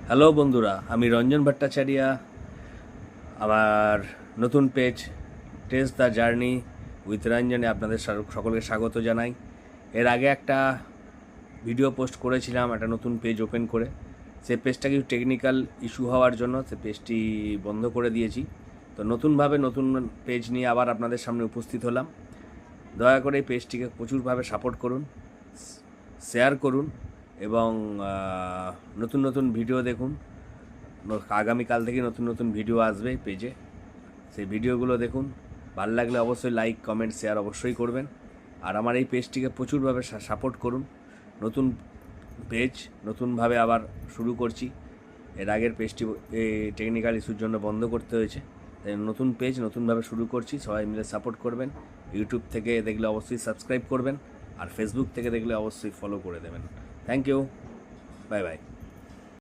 Hello বন্ধুরা, আমি রঞ্জন ভট্টাচার্য। আমার নতুন page taste the journey with রঞ্জনে আপনাদের সকলকে স্বাগত জানাই। এর আগে একটা ভিডিও পোস্ট করেছিলাম একটা নতুন পেজ ওপেন করে। সেই পেজটা কিছু টেকনিক্যাল ইস্যু হওয়ার জন্য সে পেজটি বন্ধ করে দিয়েছি। তো নতুনভাবে নতুন পেজ নিয়ে আবার আপনাদের সামনে উপস্থিত হলাম। দয়া করে এই পেজটিকে প্রচুরভাবে সাপোর্ট করুন, শেয়ার করুন এবং নতুন নতুন ভিডিও দেখুন। আগামীকাল থেকে নতুন নতুন ভিডিও আসবে পেজে, সেই ভিডিওগুলো দেখুন। ভালো লাগলে অবশ্যই লাইক, কমেন্ট, শেয়ার অবশ্যই করবেন। আর আমার এই পেজটিকে প্রচুরভাবে সাপোর্ট করুন। নতুন পেজ নতুনভাবে আবার শুরু করছি। এর আগের পেজটি টেকনিক্যাল ইস্যুর জন্য বন্ধ করতে হয়েছে, তাই নতুন পেজ নতুনভাবে শুরু করছি। সবাই মিলে সাপোর্ট করবেন। ইউটিউব থেকে দেখলে অবশ্যই সাবস্ক্রাইব করবেন, আর ফেসবুক থেকে দেখলে অবশ্যই ফলো করে দেবেন। Thank you, bye by.